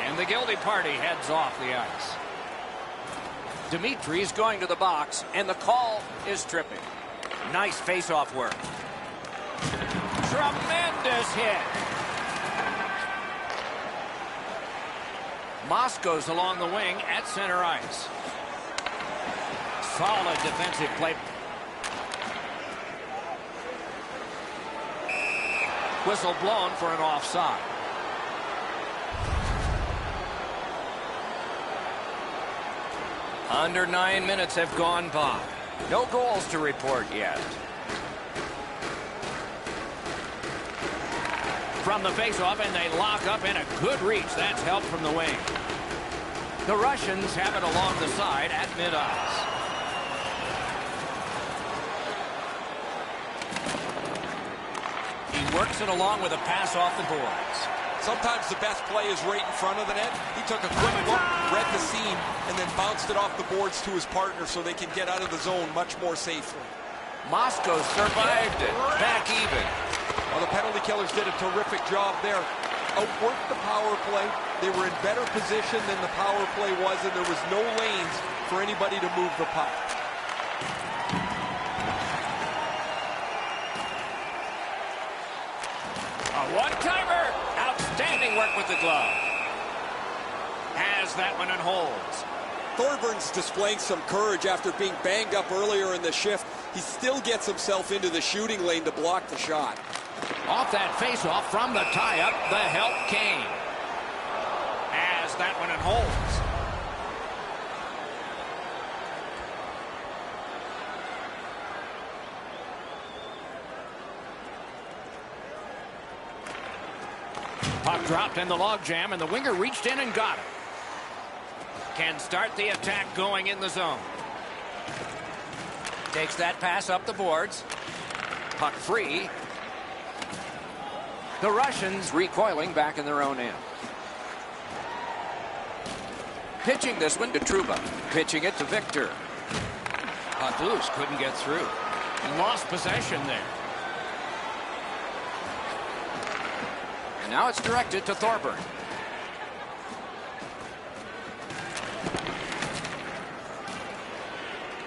and the guilty party heads off the ice. Dimitri's going to the box, and the call is tripping. Nice face-off work. Tremendous hit. Moss goes along the wing at center ice. Solid defensive play. Whistle blown for an offside. Under 9 minutes have gone by. No goals to report yet. From the faceoff, and they lock up in a good reach. That's help from the wing. The Russians have it along the side at mid-ice. He works it along with a pass off the boards. Sometimes the best play is right in front of the net. He took a quick look, read the seam, and then bounced it off the boards to his partner so they can get out of the zone much more safely. Moscow survived it. Back even. Well, the penalty killers did a terrific job there. Outworked the power play. They were in better position than the power play was, and there was no lanes for anybody to move the puck. A one-timer. Outstanding work with the glove. Has that one and holds. Thorburns displaying some courage after being banged up earlier in the shift. He still gets himself into the shooting lane to block the shot. Off that face-off from the tie-up, the help came. Has that one and holds. Puck dropped in the logjam, and the winger reached in and got it. Can start the attack going in the zone. Takes that pass up the boards. Puck free. The Russians recoiling back in their own end. Pitching this one to Trouba. Pitching it to Victor. Puck loose, couldn't get through. Lost possession there. And now it's directed to Thorburn.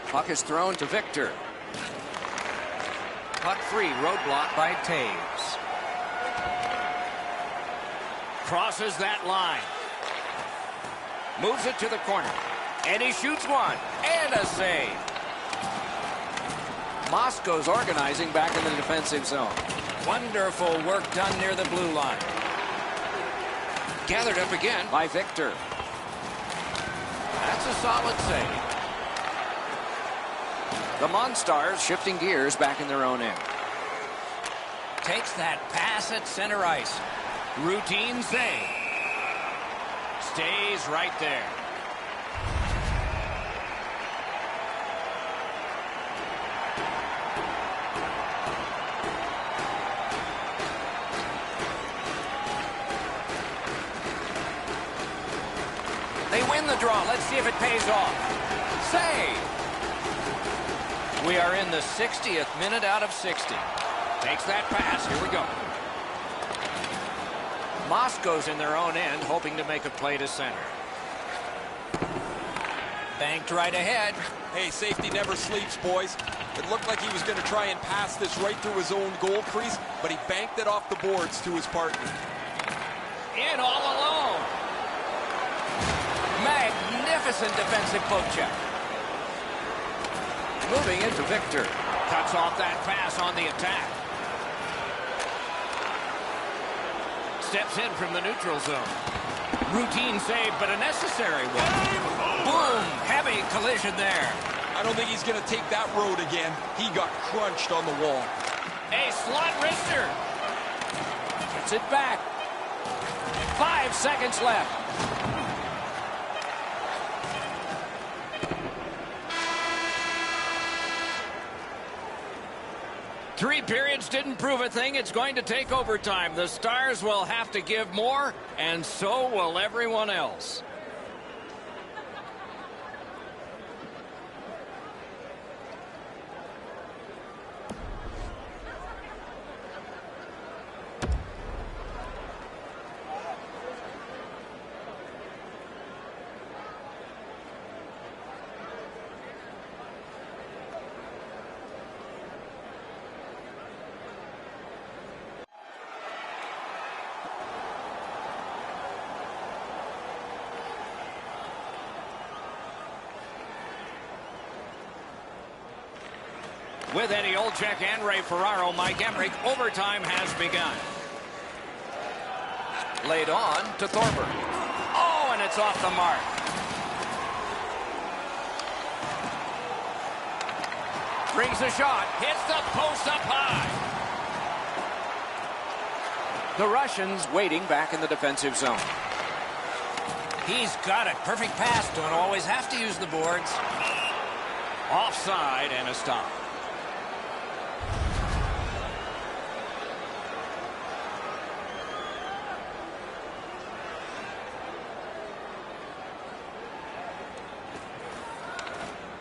Puck is thrown to Victor. Puck free, roadblock by Taves. Crosses that line. Moves it to the corner. And he shoots one. And a save. Moscow's organizing back in the defensive zone. Wonderful work done near the blue line. Gathered up again by Victor. That's a solid save. The MonStars shifting gears back in their own end. Takes that pass at center ice. Routine save. Stays right there. They win the draw. Let's see if it pays off. Save. We are in the 60th minute out of 60. Takes that pass. Here we go. Moscow's in their own end, hoping to make a play to center. Banked right ahead. Hey, safety never sleeps, boys. It looked like he was going to try and pass this right through his own goal crease, but he banked it off the boards to his partner. In all alone. Magnificent defensive poke check. Moving into Victor. Cuts off that pass on the attack. Steps in from the neutral zone. Routine save, but a necessary one. Boom! Heavy collision there. I don't think he's going to take that road again. He got crunched on the wall. A slot wrister. Gets it back. 5 seconds left. 3 periods didn't prove a thing. It's going to take overtime. The Stars will have to give more, and so will everyone else. With Eddie Olczyk and Ray Ferraro, Mike Emmerich, overtime has begun. Laid on to Thorburn. Oh, and it's off the mark. Brings the shot, hits the post up high. The Russians waiting back in the defensive zone. He's got it. Perfect pass. Don't always have to use the boards. Offside and a stop.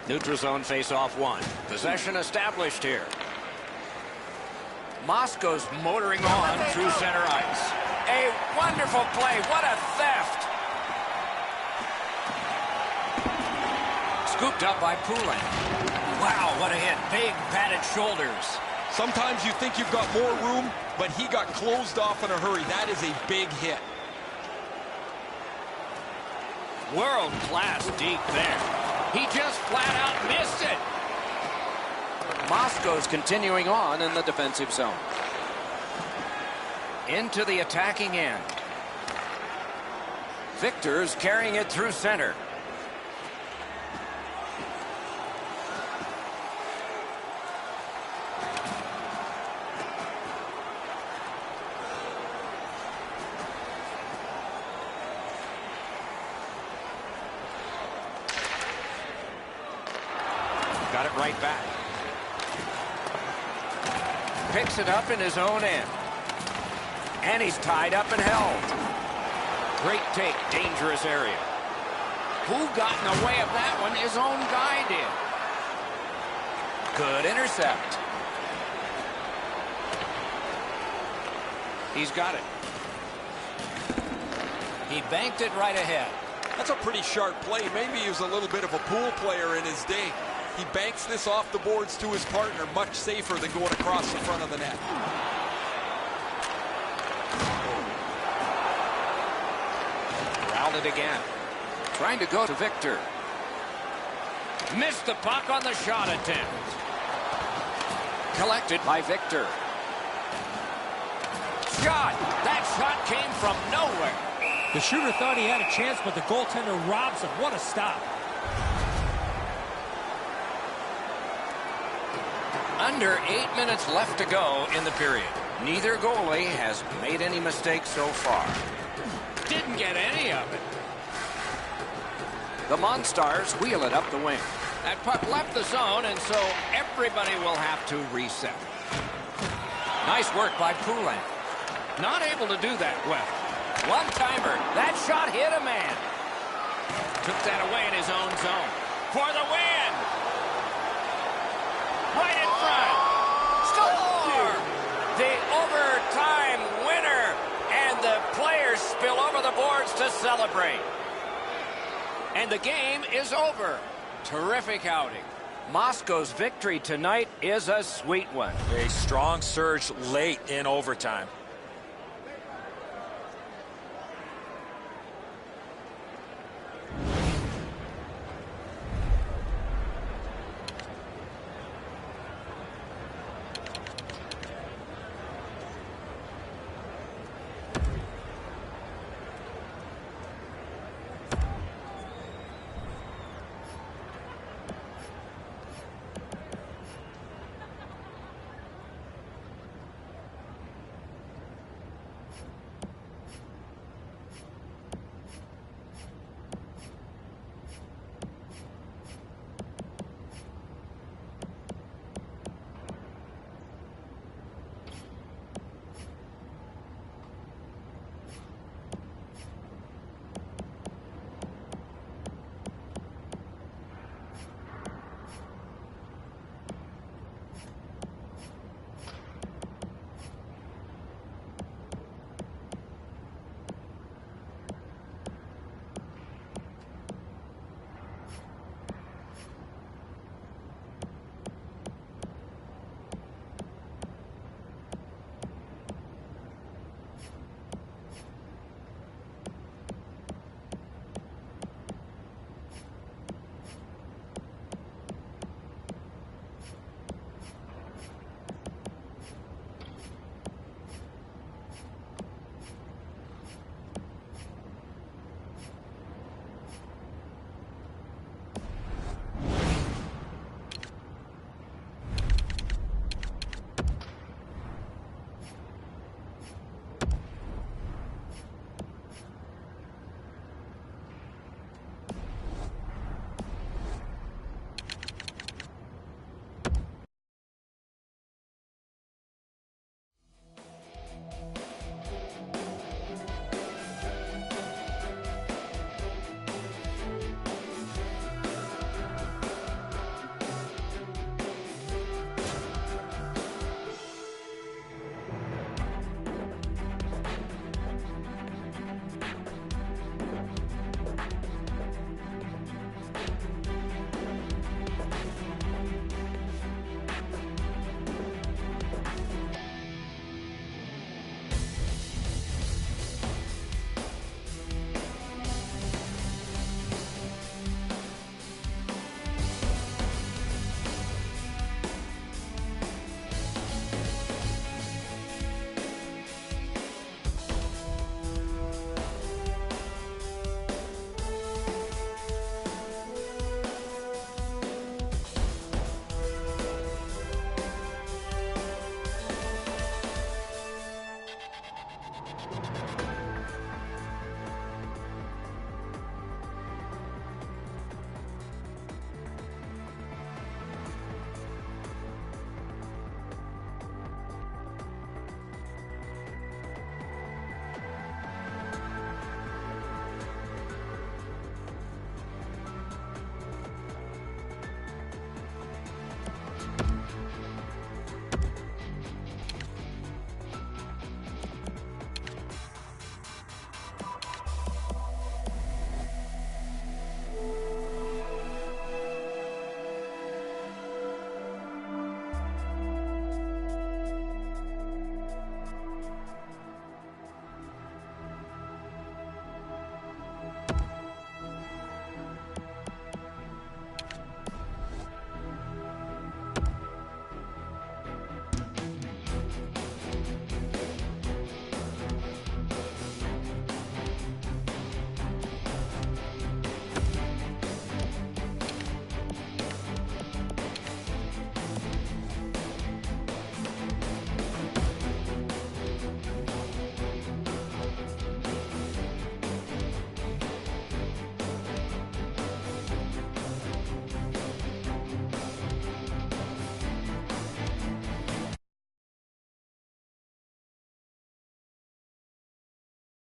Neutral zone face-off 1. Possession established here. Moscow's motoring on through center ice. A wonderful play. What a theft. Scooped up by Poulin. Wow, what a hit. Big padded shoulders. Sometimes you think you've got more room, but he got closed off in a hurry. That is a big hit. World-class deep there. He just flat out missed it. Moscow's continuing on in the defensive zone. Into the attacking end. Victor's carrying it through center. Got it right back. Picks it up in his own end. And he's tied up and held. Great take, dangerous area. Who got in the way of that one? His own guy did. Good intercept. He's got it. He banked it right ahead. That's a pretty sharp play. Maybe he was a little bit of a pool player in his day. He banks this off the boards to his partner, much safer than going across the front of the net. Corralled it again. Trying to go to Victor. Missed the puck on the shot attempt. Collected by Victor. Shot! That shot came from nowhere. The shooter thought he had a chance, but the goaltender robs him. What a stop. Under 8 minutes left to go in the period. Neither goalie has made any mistakes so far. Didn't get any of it. The MonStars wheel it up the wing. That puck left the zone, and so everybody will have to reset. Nice work by Poulin. Not able to do that well. One-timer. That shot hit a man. Took that away in his own zone. For the win! Right in front. Score! The overtime winner. And the players spill over the boards to celebrate. And the game is over. Terrific outing. Moscow's victory tonight is a sweet one. A strong surge late in overtime.